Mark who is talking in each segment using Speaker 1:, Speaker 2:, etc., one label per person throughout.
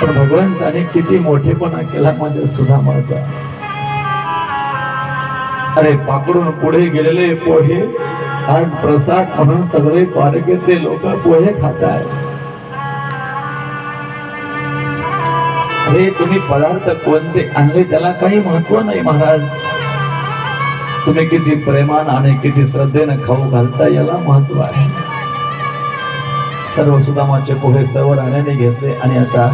Speaker 1: पण भगवंताने किती मोठेपणा केला माझ्या सुदामाचा. अरे पाकडून पुढे गेलेले पोहे आज प्रसाद म्हणून सगळे द्वारकेतले लोक पोहे खाताय. अरे तुम्ही पदार्थ कोणते आणले त्याला काही महत्व नाही महाराज. तुम्ही किती प्रेमान आणि किती श्रद्धेनं खाऊ घालता याला महत्व आहे. सर्व सुदामाचे पोहे सर्व राण्याने घेतले आणि आता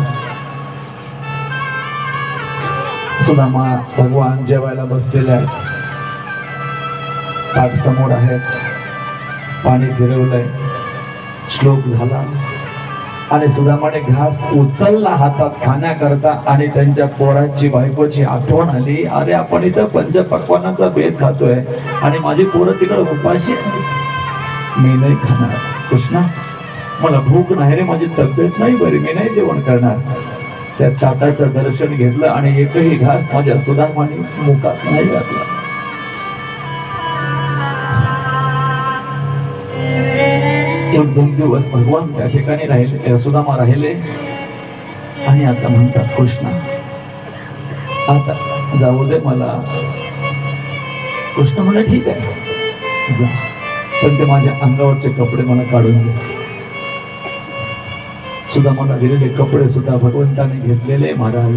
Speaker 1: सुदामा भगवान जेवायला बसलेले आहेत. ताट समोर आहेत, पाणी फिरवलंय, श्लोक झाला आणि सुदामाने घास उचलला हातात खाण्याकरता आणि त्यांच्या पोराची बायकोची आठवण आली. अरे आपण इथं पंचपक्वान्नाचा बेत खातोय आणि माझी पोरं तिकडे उपाशी, मी नाही खाणार. कृष्णा मला भूक नाही रे, माझी तब्येत नाही बरी, मी नाही जेवण करणार. त्या ताटाचं दर्शन घेतलं आणि एकही घास माझ्या सुदामाने मुखात नाही घातला. एक दोन दिवस भगवान त्या ठिकाणी राहिले, सुदामा राहिले आणि आता म्हणतात कृष्णा आता जाऊ दे मला. कृष्ण म्हणलं ठीक आहे जा, पण ते माझ्या अंगावरचे कपडे मला काढून दे. सुदामाला दिलेले कपडे सुद्धा भगवंताने घेतलेले. महाराज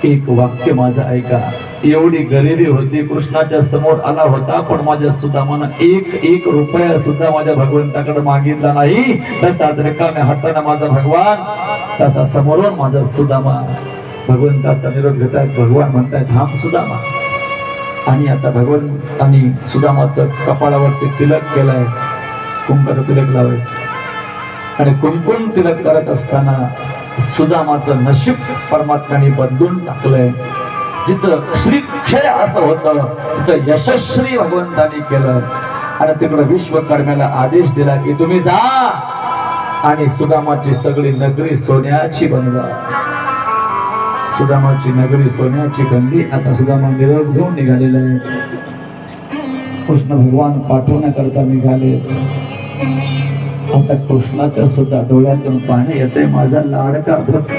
Speaker 1: एक वाक्य माझं ऐका. एवढी गरिबी होती, कृष्णाच्या समोर आला होता, पण माझ्या सुदामानं एक रुपया सुद्धा माझ्या भगवंताकडे मागितला नाही. तसा रिकाम्या हाताने माझा भगवान, तसा समोरून माझा सुदामा भगवंताचा निरोप घेतायत. भगवान म्हणतायत थांब सुदामा. आणि आता भगवंतानी सुदामाचं कपाळावरती तिलक केलंय, कुंकाचं तिलक लावायचं आणि कुंकुम तिलक करत असताना सुदामाचं नशीब परमात्म्याने बदलून टाकलंय. जिथं श्रीक्षय असं होतं तिथं यशस्वी भगवंतानी केलं आणि तिकडं विश्वकर्म्याला आदेश दिला की तुम्ही जा आणि सुदामाची सगळी नगरी सोन्याची बनवा. सुदामाची नगरी सोन्याची बनली. आता सुदामा निरोप घेऊन निघालेला आहे. कृष्ण भगवान पाठवण्याकरता निघाले. आता कृष्णाच्या सुद्धा डोळ्यातून पाणी येते. माझा लाडका भक्त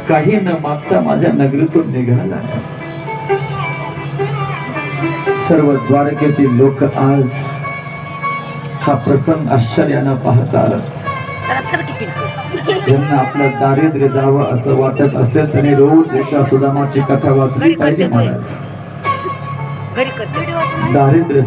Speaker 1: काही न मागता माझ्या नगरीतून निघाला. सर्व द्वारकेतील लोक आज हा प्रसंग आश्चर्यानं पाहतात. ज्यांना आपलं दारिद्र्य जावं असं वाटत असेल त्यांनी रोज एका सुदामाची कथा वाचली पाहिजे. महाराज दारिद्र्य